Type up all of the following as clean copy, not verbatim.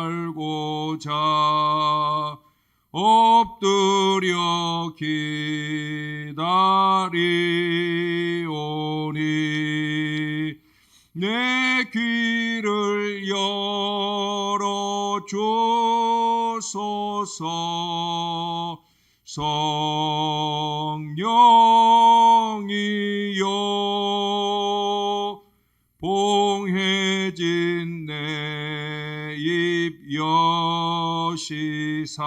알고자 엎드려 기다리오니 내 귀를 열어 주소서. 성령이여 봉해진 내 입 여시사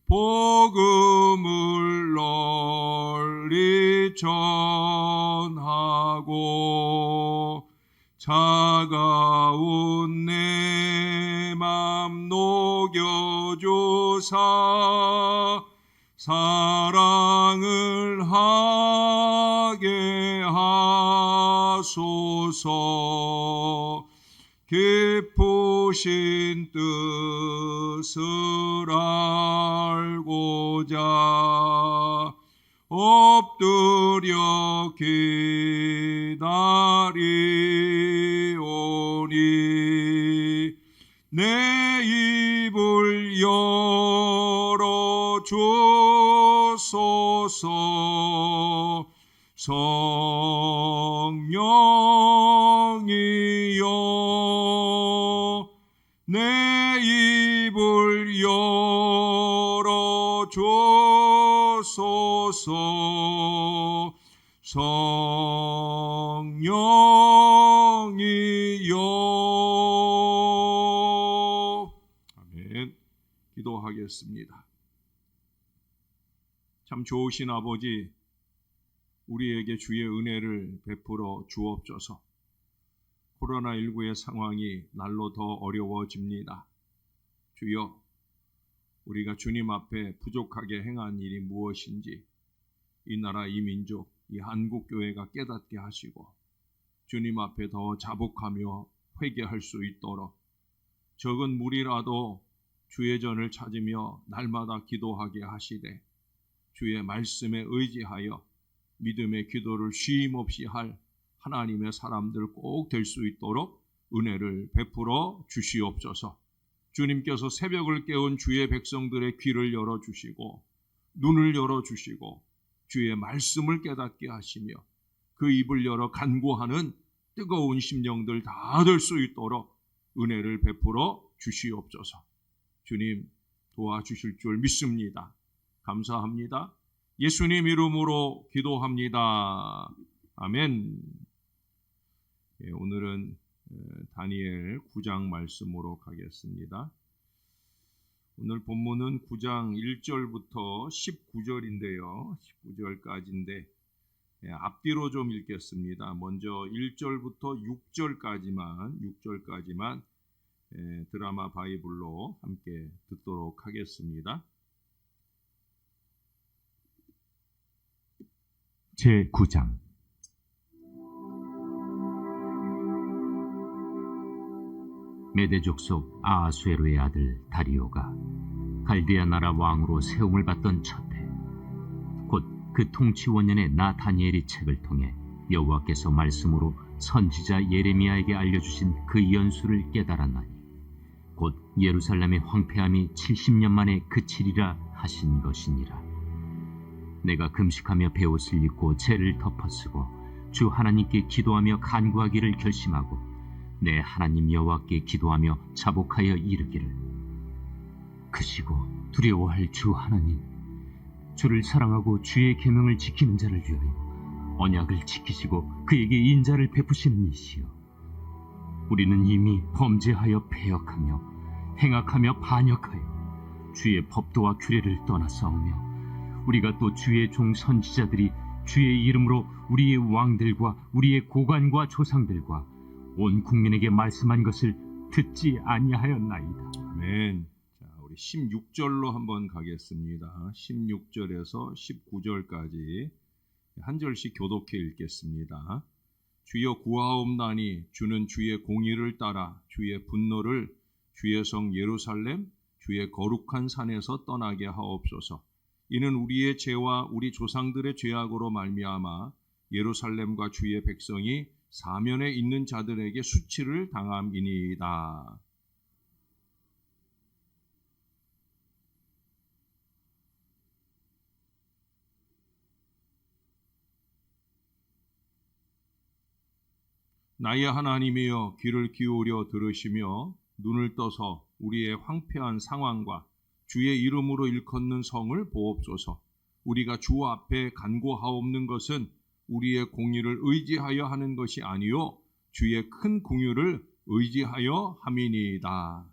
복음을 널리 전하고 차가운 내 맘 녹여주사 사랑을 하게 하소서. 깊으신 뜻을 알고자 엎드려 기다리오니 내 입을 열어 주소서. 성령이여 내 입을 열어 주소서. 성령이여. 아멘. 기도하겠습니다. 참 좋으신 아버지, 우리에게 주의 은혜를 베풀어 주옵소서. 코로나19의 상황이 날로 더 어려워집니다. 주여, 우리가 주님 앞에 부족하게 행한 일이 무엇인지 이 나라, 이 민족, 이 한국교회가 깨닫게 하시고 주님 앞에 더 자복하며 회개할 수 있도록 적은 무리라도 주의 전을 찾으며 날마다 기도하게 하시되 주의 말씀에 의지하여 믿음의 기도를 쉼없이 할 하나님의 사람들 꼭 될 수 있도록 은혜를 베풀어 주시옵소서. 주님께서 새벽을 깨운 주의 백성들의 귀를 열어주시고 눈을 열어주시고 주의 말씀을 깨닫게 하시며 그 입을 열어 간구하는 뜨거운 심령들 다 될 수 있도록 은혜를 베풀어 주시옵소서. 주님 도와주실 줄 믿습니다. 감사합니다. 예수님 이름으로 기도합니다. 아멘. 오늘은 다니엘 9장 말씀으로 가겠습니다. 오늘 본문은 9장 1절부터 19절인데요. 19절까지인데 앞뒤로 좀 읽겠습니다. 먼저 1절부터 6절까지만 드라마 바이블로 함께 듣도록 하겠습니다. 제9장 메대 족속 아하수에로의 아들 다리오가 갈대아 나라 왕으로 세움을 받던 첫해, 곧 그 통치 원년에 나 다니엘이 책을 통해 여호와께서 말씀으로 선지자 예레미야에게 알려주신 그 연수를 깨달았나니 곧 예루살렘의 황폐함이 70년 만에 그치리라 하신 것이니라. 내가 금식하며 베옷을 입고 죄를 덮어쓰고 주 하나님께 기도하며 간구하기를 결심하고 내 하나님 여호와께 기도하며 자복하여 이르기를, 크시고 두려워할 주 하나님, 주를 사랑하고 주의 계명을 지키는 자를 위하여 언약을 지키시고 그에게 인자를 베푸시는 이시여, 우리는 이미 범죄하여 패역하며 행악하며 반역하여 주의 법도와 규례를 떠나싸우며 우리가 또 주의 종 선지자들이 주의 이름으로 우리의 왕들과 우리의 고관과 조상들과 온 국민에게 말씀한 것을 듣지 아니하였나이다. 아멘. 자, 우리 16절로 한번 가겠습니다. 16절에서 19절까지 한 절씩 교독해 읽겠습니다. 주여 구하옵나니 주는 주의 공의를 따라 주의 분노를 주의 성 예루살렘 주의 거룩한 산에서 떠나게 하옵소서. 이는 우리의 죄와 우리 조상들의 죄악으로 말미암아 예루살렘과 주의 백성이 사면에 있는 자들에게 수치를 당함이니이다. 나의 하나님이여 귀를 기울여 들으시며 눈을 떠서 우리의 황폐한 상황과 주의 이름으로 일컫는 성을 보옵소서. 우리가 주 앞에 간구하옵는 것은 우리의 공의를 의지하여 하는 것이 아니요 주의 큰 긍휼을 의지하여 함이니이다.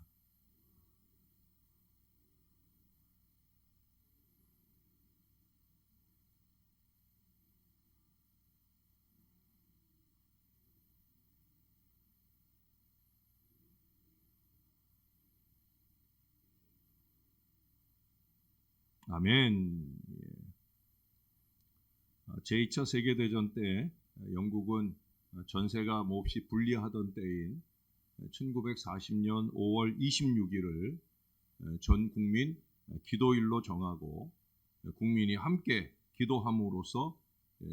아멘. 제2차 세계대전 때 영국은 전세가 몹시 불리하던 때인 1940년 5월 26일을 전 국민 기도일로 정하고 국민이 함께 기도함으로써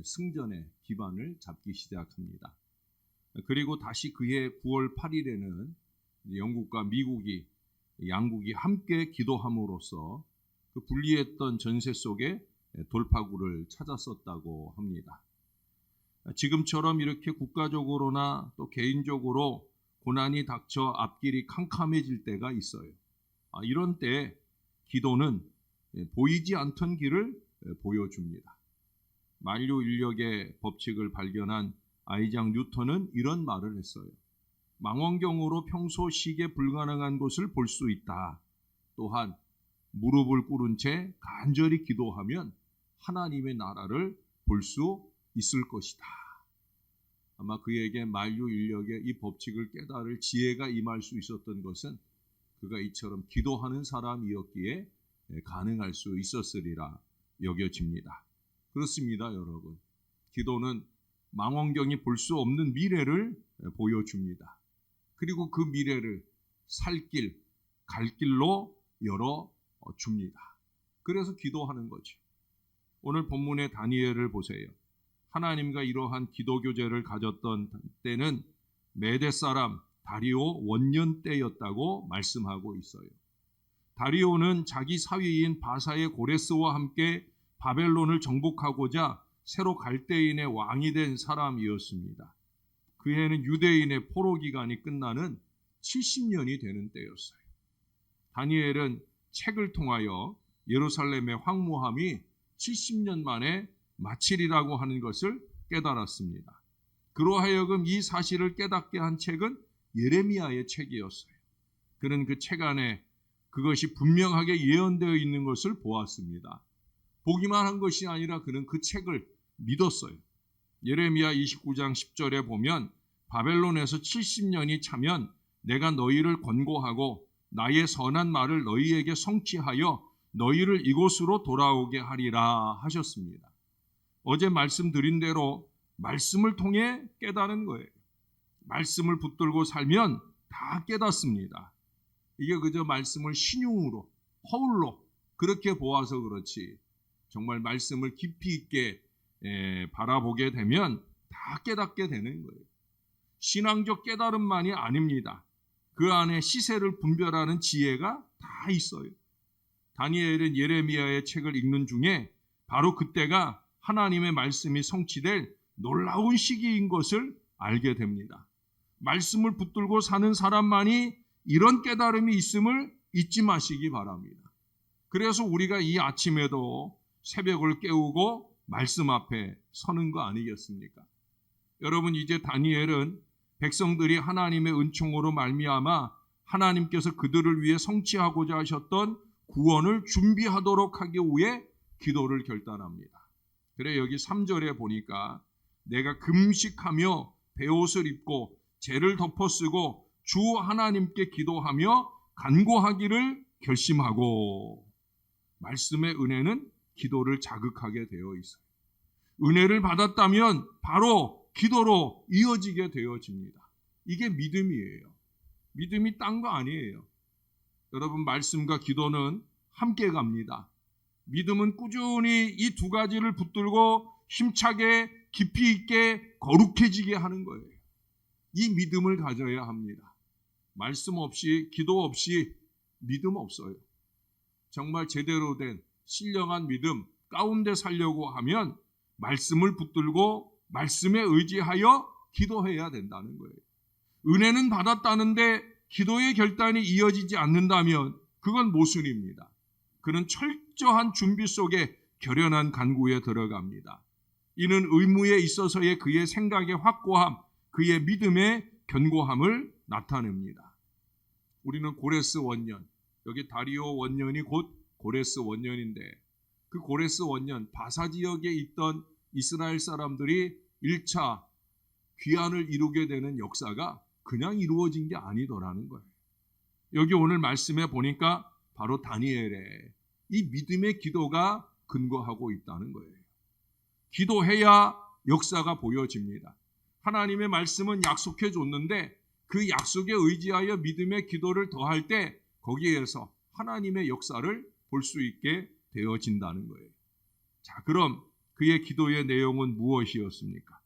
승전의 기반을 잡기 시작합니다. 그리고 다시 그해 9월 8일에는 영국과 미국이 양국이 함께 기도함으로써 그 분리했던 전세 속에 돌파구를 찾았었다고 합니다. 지금처럼 이렇게 국가적으로나 또 개인적으로 고난이 닥쳐 앞길이 캄캄해질 때가 있어요. 이런 때 기도는 보이지 않던 길을 보여줍니다. 만류 인력의 법칙을 발견한 아이작 뉴턴은 이런 말을 했어요. 망원경으로 평소 시계 불가능한 곳을 볼 수 있다. 또한 무릎을 꿇은 채 간절히 기도하면 하나님의 나라를 볼 수 있을 것이다. 아마 그에게 만류 인력의 이 법칙을 깨달을 지혜가 임할 수 있었던 것은 그가 이처럼 기도하는 사람이었기에 가능할 수 있었으리라 여겨집니다. 그렇습니다, 여러분. 기도는 망원경이 볼 수 없는 미래를 보여줍니다. 그리고 그 미래를 살 길, 갈 길로 열어줍니다. 그래서 기도하는 거죠. 오늘 본문의 다니엘을 보세요. 하나님과 이러한 기도 교제를 가졌던 때는 메대 사람 다리오 원년 때였다고 말씀하고 있어요. 다리오는 자기 사위인 바사의 고레스와 함께 바벨론을 정복하고자 새로 갈대인의 왕이 된 사람이었습니다. 그 해는 유대인의 포로 기간이 끝나는 70년이 되는 때였어요. 다니엘은 책을 통하여 예루살렘의 황무함이 70년 만에 마치리라고 하는 것을 깨달았습니다. 그로하여금 이 사실을 깨닫게 한 책은 예레미야의 책이었어요. 그는 그 책 안에 그것이 분명하게 예언되어 있는 것을 보았습니다. 보기만 한 것이 아니라 그는 그 책을 믿었어요. 예레미야 29장 10절에 보면 바벨론에서 70년이 차면 내가 너희를 권고하고 나의 선한 말을 너희에게 성취하여 너희를 이곳으로 돌아오게 하리라 하셨습니다. 어제 말씀드린 대로 말씀을 통해 깨달은 거예요. 말씀을 붙들고 살면 다 깨닫습니다. 이게 그저 말씀을 신용으로, 허울로 그렇게 보아서 그렇지 정말 말씀을 깊이 있게 바라보게 되면 다 깨닫게 되는 거예요. 신앙적 깨달음만이 아닙니다. 그 안에 시세를 분별하는 지혜가 다 있어요. 다니엘은 예레미야의 책을 읽는 중에 바로 그때가 하나님의 말씀이 성취될 놀라운 시기인 것을 알게 됩니다. 말씀을 붙들고 사는 사람만이 이런 깨달음이 있음을 잊지 마시기 바랍니다. 그래서 우리가 이 아침에도 새벽을 깨우고 말씀 앞에 서는 거 아니겠습니까? 여러분, 이제 다니엘은 백성들이 하나님의 은총으로 말미암아 하나님께서 그들을 위해 성취하고자 하셨던 구원을 준비하도록 하기 위해 기도를 결단합니다. 그래 여기 3절에 보니까 내가 금식하며 베옷을 입고 재를 덮어쓰고 주 하나님께 기도하며 간구하기를 결심하고, 말씀의 은혜는 기도를 자극하게 되어 있어요. 은혜를 받았다면 바로 기도로 이어지게 되어집니다. 이게 믿음이에요. 믿음이 딴 거 아니에요. 여러분, 말씀과 기도는 함께 갑니다. 믿음은 꾸준히 이 두 가지를 붙들고 힘차게 깊이 있게 거룩해지게 하는 거예요. 이 믿음을 가져야 합니다. 말씀 없이, 기도 없이 믿음 없어요. 정말 제대로 된 신령한 믿음 가운데 살려고 하면 말씀을 붙들고 말씀에 의지하여 기도해야 된다는 거예요. 은혜는 받았다는데 기도의 결단이 이어지지 않는다면 그건 모순입니다. 그는 철저한 준비 속에 결연한 간구에 들어갑니다. 이는 의무에 있어서의 그의 생각의 확고함, 그의 믿음의 견고함을 나타냅니다. 우리는 고레스 원년, 여기 다리오 원년이 곧 고레스 원년인데 그 고레스 원년 바사 지역에 있던 이스라엘 사람들이 1차 귀환을 이루게 되는 역사가 그냥 이루어진 게 아니더라는 거예요. 여기 오늘 말씀에 보니까 바로 다니엘의 이 믿음의 기도가 근거하고 있다는 거예요. 기도해야 역사가 보여집니다. 하나님의 말씀은 약속해 줬는데 그 약속에 의지하여 믿음의 기도를 더할 때 거기에서 하나님의 역사를 볼 수 있게 되어진다는 거예요. 자, 그럼 그의 기도의 내용은 무엇이었습니까?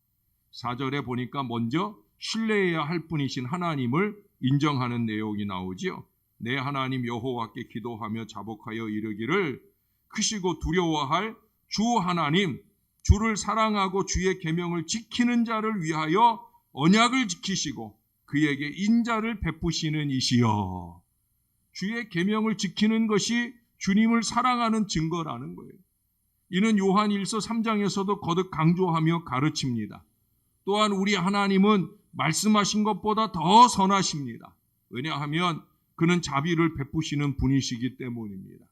4절에 보니까 먼저 신뢰해야 할 분이신 하나님을 인정하는 내용이 나오지요. 내 하나님 여호와께 기도하며 자복하여 이르기를 크시고 두려워할 주 하나님, 주를 사랑하고 주의 계명을 지키는 자를 위하여 언약을 지키시고 그에게 인자를 베푸시는 이시여. 주의 계명을 지키는 것이 주님을 사랑하는 증거라는 거예요. 이는 요한일서 3장에서도 거듭 강조하며 가르칩니다. 또한 우리 하나님은 말씀하신 것보다 더 선하십니다. 왜냐하면 그는 자비를 베푸시는 분이시기 때문입니다.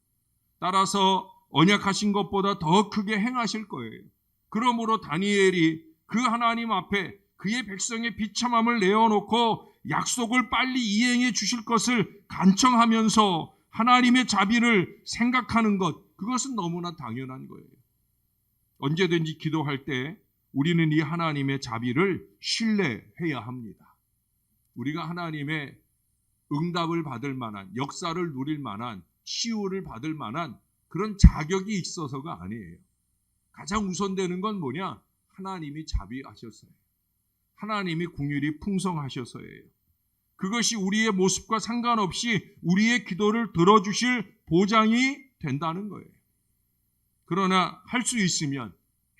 따라서 언약하신 것보다 더 크게 행하실 거예요. 그러므로 다니엘이 그 하나님 앞에 그의 백성의 비참함을 내어놓고 약속을 빨리 이행해 주실 것을 간청하면서 하나님의 자비를 생각하는 것, 그것은 너무나 당연한 거예요. 언제든지 기도할 때 우리는 이 하나님의 자비를 신뢰해야 합니다. 우리가 하나님의 응답을 받을 만한, 역사를 누릴 만한, 치유를 받을 만한 그런 자격이 있어서가 아니에요. 가장 우선되는 건 뭐냐? 하나님이 자비하셔서요. 하나님이 긍휼이 풍성하셔서예요. 그것이 우리의 모습과 상관없이 우리의 기도를 들어주실 보장이 된다는 거예요. 그러나 할 수 있으면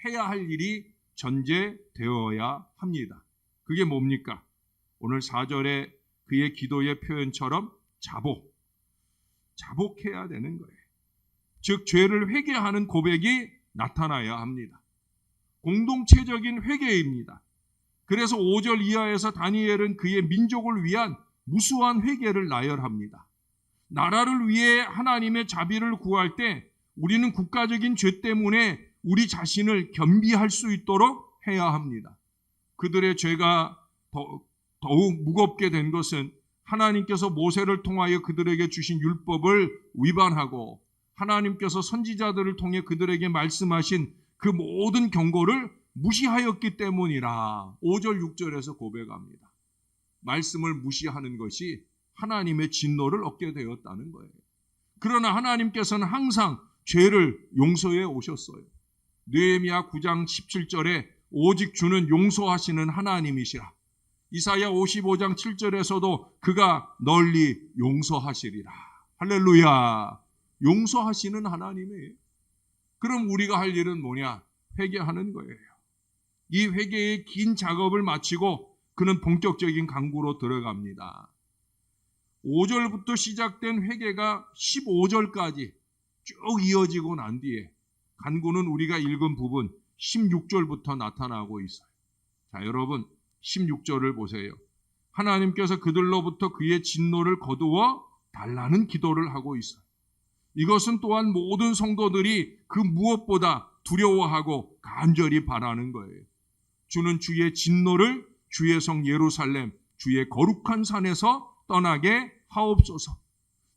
해야 할 일이 전제되어야 합니다. 그게 뭡니까? 오늘 4절에 그의 기도의 표현처럼 자복해야 되는 거예요. 즉 죄를 회개하는 고백이 나타나야 합니다. 공동체적인 회개입니다. 그래서 5절 이하에서 다니엘은 그의 민족을 위한 무수한 회개를 나열합니다. 나라를 위해 하나님의 자비를 구할 때 우리는 국가적인 죄 때문에 우리 자신을 겸비할 수 있도록 해야 합니다. 그들의 죄가 더욱 무겁게 된 것은 하나님께서 모세를 통하여 그들에게 주신 율법을 위반하고 하나님께서 선지자들을 통해 그들에게 말씀하신 그 모든 경고를 무시하였기 때문이라 5절 6절에서 고백합니다. 말씀을 무시하는 것이 하나님의 진노를 얻게 되었다는 거예요. 그러나 하나님께서는 항상 죄를 용서해 오셨어요. 느헤미야 9장 17절에 오직 주는 용서하시는 하나님이시라. 이사야 55장 7절에서도 그가 널리 용서하시리라. 할렐루야. 용서하시는 하나님이에요. 그럼 우리가 할 일은 뭐냐? 회개하는 거예요. 이 회개의 긴 작업을 마치고 그는 본격적인 간구로 들어갑니다. 5절부터 시작된 회개가 15절까지 쭉 이어지고 난 뒤에 간구는 우리가 읽은 부분 16절부터 나타나고 있어요. 자, 여러분 16절을 보세요. 하나님께서 그들로부터 그의 진노를 거두어 달라는 기도를 하고 있어요. 이것은 또한 모든 성도들이 그 무엇보다 두려워하고 간절히 바라는 거예요. 주는 주의 진노를 주의 성 예루살렘, 주의 거룩한 산에서 떠나게 하옵소서.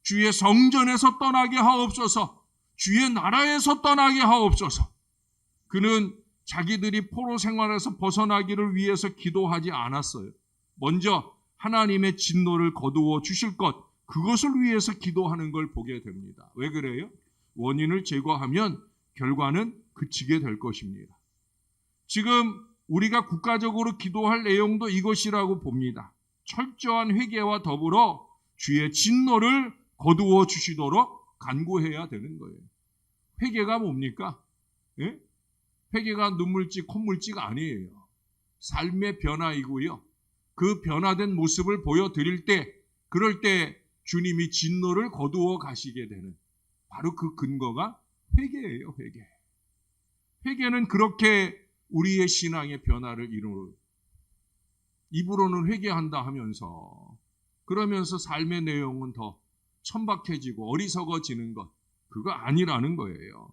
주의 성전에서 떠나게 하옵소서. 주의 나라에서 떠나게 하옵소서. 그는 자기들이 포로 생활에서 벗어나기를 위해서 기도하지 않았어요. 먼저 하나님의 진노를 거두어 주실 것, 그것을 위해서 기도하는 걸 보게 됩니다. 왜 그래요? 원인을 제거하면 결과는 그치게 될 것입니다. 지금 우리가 국가적으로 기도할 내용도 이것이라고 봅니다. 철저한 회개와 더불어 주의 진노를 거두어 주시도록 간구해야 되는 거예요. 회개가 뭡니까? 예? 회개가 눈물찍 콧물찍 아니에요. 삶의 변화이고요. 그 변화된 모습을 보여드릴 때, 그럴 때 주님이 진노를 거두어 가시게 되는 바로 그 근거가 회개예요. 회개. 회개는 그렇게 우리의 신앙의 변화를 이루는, 입으로는 회개한다 하면서 그러면서 삶의 내용은 더 천박해지고 어리석어지는 것, 그거 아니라는 거예요.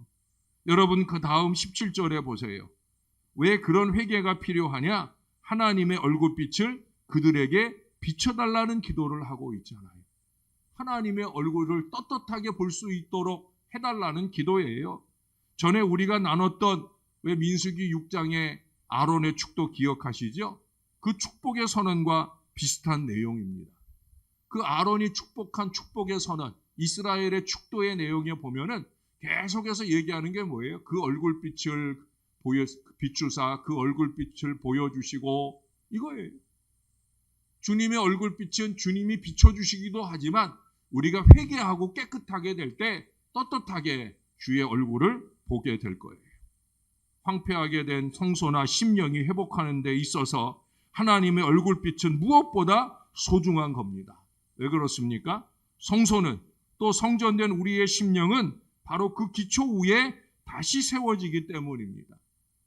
여러분, 그 다음 17절에 보세요. 왜 그런 회개가 필요하냐? 하나님의 얼굴빛을 그들에게 비춰달라는 기도를 하고 있잖아요. 하나님의 얼굴을 떳떳하게 볼 수 있도록 해달라는 기도예요. 전에 우리가 나눴던 왜 민수기 6장의 아론의 축도 기억하시죠? 그 축복의 선언과 비슷한 내용입니다. 그 아론이 축복한 축복의 선언, 이스라엘의 축도의 내용에 보면은 계속해서 얘기하는 게 뭐예요? 그 얼굴빛을 비추사 그 얼굴빛을 보여주시고, 이거예요. 주님의 얼굴빛은 주님이 비춰주시기도 하지만 우리가 회개하고 깨끗하게 될 때 떳떳하게 주의 얼굴을 보게 될 거예요. 황폐하게 된 성소나 심령이 회복하는 데 있어서 하나님의 얼굴빛은 무엇보다 소중한 겁니다. 왜 그렇습니까? 성소는, 또 성전된 우리의 심령은 바로 그 기초 위에 다시 세워지기 때문입니다.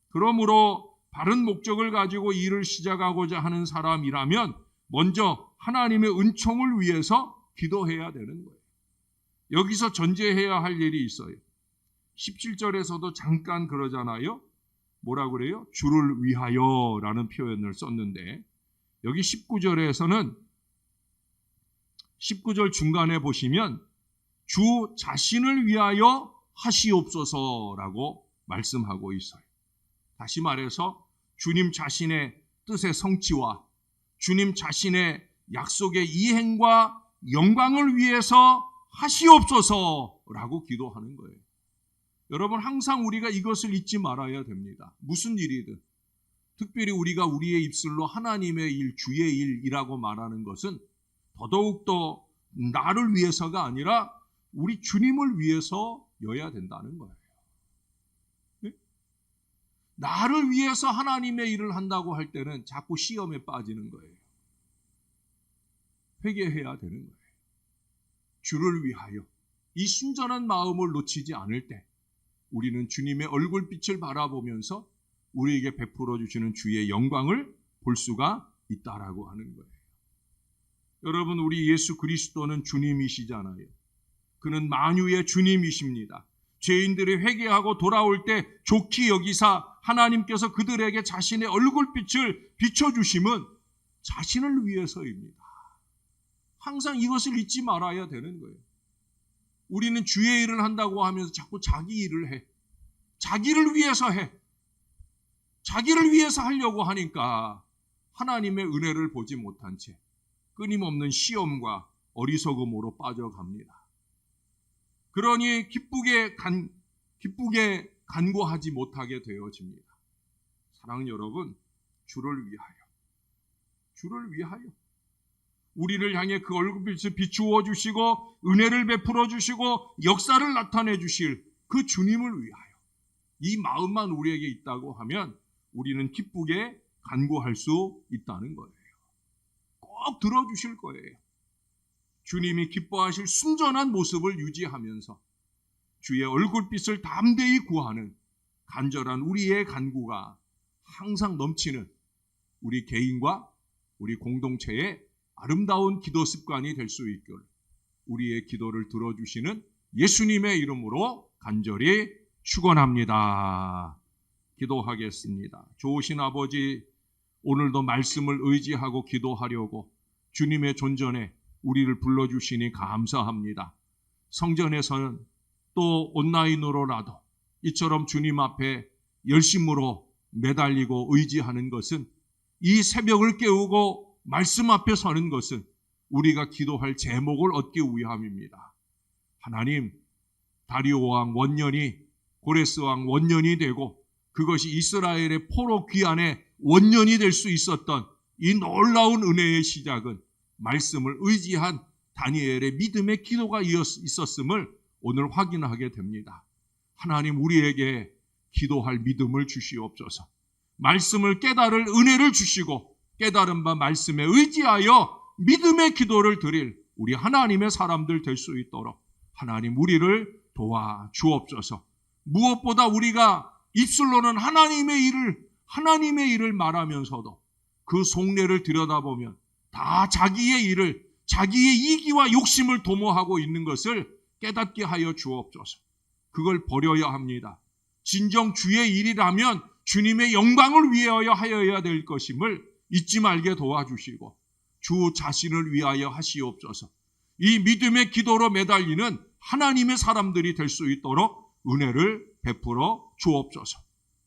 그러므로 바른 목적을 가지고 일을 시작하고자 하는 사람이라면 먼저 하나님의 은총을 위해서 기도해야 되는 거예요. 여기서 전제해야 할 일이 있어요. 17절에서도 잠깐 그러잖아요. 뭐라 그래요? 주를 위하여 라는 표현을 썼는데, 여기 19절에서는 19절 중간에 보시면 주 자신을 위하여 하시옵소서라고 말씀하고 있어요. 다시 말해서 주님 자신의 뜻의 성취와 주님 자신의 약속의 이행과 영광을 위해서 하시옵소서라고 기도하는 거예요. 여러분, 항상 우리가 이것을 잊지 말아야 됩니다. 무슨 일이든, 특별히 우리가 우리의 입술로 하나님의 일, 주의 일이라고 말하는 것은 더더욱더 나를 위해서가 아니라 우리 주님을 위해서여야 된다는 거예요. 네? 나를 위해서 하나님의 일을 한다고 할 때는 자꾸 시험에 빠지는 거예요. 회개해야 되는 거예요. 주를 위하여 이 순전한 마음을 놓치지 않을 때 우리는 주님의 얼굴빛을 바라보면서 우리에게 베풀어 주시는 주의 영광을 볼 수가 있다라고 하는 거예요. 여러분, 우리 예수 그리스도는 주님이시잖아요. 그는 만유의 주님이십니다. 죄인들이 회개하고 돌아올 때 좋게 여기사 하나님께서 그들에게 자신의 얼굴빛을 비춰주심은 자신을 위해서입니다. 항상 이것을 잊지 말아야 되는 거예요. 우리는 주의 일을 한다고 하면서 자꾸 자기 일을 해. 자기를 위해서 해. 자기를 위해서 하려고 하니까 하나님의 은혜를 보지 못한 채 끊임없는 시험과 어리석음으로 빠져갑니다. 그러니 기쁘게 간구하지 못하게 되어집니다. 사랑하는 여러분, 주를 위하여 우리를 향해 그 얼굴빛을 비추어 주시고 은혜를 베풀어 주시고 역사를 나타내 주실 그 주님을 위하여 이 마음만 우리에게 있다고 하면 우리는 기쁘게 간구할 수 있다는 거예요. 꼭 들어주실 거예요. 주님이 기뻐하실 순전한 모습을 유지하면서 주의 얼굴빛을 담대히 구하는 간절한 우리의 간구가 항상 넘치는 우리 개인과 우리 공동체의 아름다운 기도 습관이 될 수 있기를 우리의 기도를 들어주시는 예수님의 이름으로 간절히 축원합니다. 기도하겠습니다. 좋으신 아버지, 오늘도 말씀을 의지하고 기도하려고 주님의 존전에 우리를 불러주시니 감사합니다. 성전에서는 또 온라인으로라도 이처럼 주님 앞에 열심으로 매달리고 의지하는 것은, 이 새벽을 깨우고 말씀 앞에 서는 것은 우리가 기도할 제목을 얻기 위함입니다. 하나님, 다리오 왕 원년이 고레스 왕 원년이 되고 그것이 이스라엘의 포로 귀환의 원년이 될 수 있었던 이 놀라운 은혜의 시작은 말씀을 의지한 다니엘의 믿음의 기도가 있었음을 오늘 확인하게 됩니다. 하나님 우리에게 기도할 믿음을 주시옵소서. 말씀을 깨달을 은혜를 주시고 깨달은 바 말씀에 의지하여 믿음의 기도를 드릴 우리 하나님의 사람들 될 수 있도록 하나님 우리를 도와 주옵소서. 무엇보다 우리가 입술로는 하나님의 일을 말하면서도 그 속내를 들여다보면 다 자기의 일을, 자기의 이기와 욕심을 도모하고 있는 것을 깨닫게 하여 주옵소서. 그걸 버려야 합니다. 진정 주의 일이라면 주님의 영광을 위하여 하여야 될 것임을 잊지 말게 도와주시고 주 자신을 위하여 하시옵소서. 이 믿음의 기도로 매달리는 하나님의 사람들이 될 수 있도록 은혜를 베풀어 주옵소서.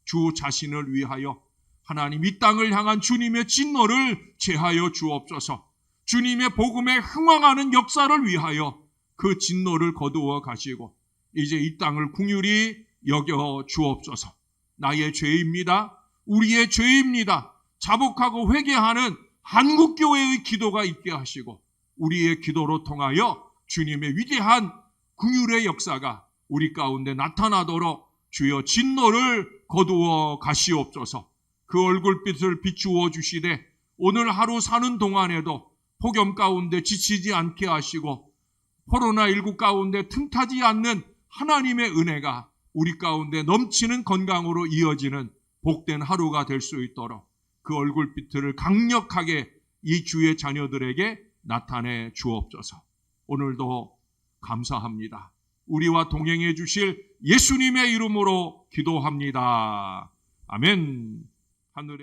주 자신을 위하여 하나님 이 땅을 향한 주님의 진노를 제하여 주옵소서. 주님의 복음에 흥황하는 역사를 위하여 그 진노를 거두어 가시고 이제 이 땅을 긍휼히 여겨 주옵소서. 나의 죄입니다. 우리의 죄입니다. 자복하고 회개하는 한국교회의 기도가 있게 하시고 우리의 기도로 통하여 주님의 위대한 긍휼의 역사가 우리 가운데 나타나도록 주여 진노를 거두어 가시옵소서. 그 얼굴빛을 비추어 주시되 오늘 하루 사는 동안에도 폭염 가운데 지치지 않게 하시고 코로나19 가운데 틈타지 않는 하나님의 은혜가 우리 가운데 넘치는 건강으로 이어지는 복된 하루가 될 수 있도록 그 얼굴빛을 강력하게 이 주의 자녀들에게 나타내 주옵소서. 오늘도 감사합니다. 우리와 동행해 주실 예수님의 이름으로 기도합니다. 아멘. 하늘에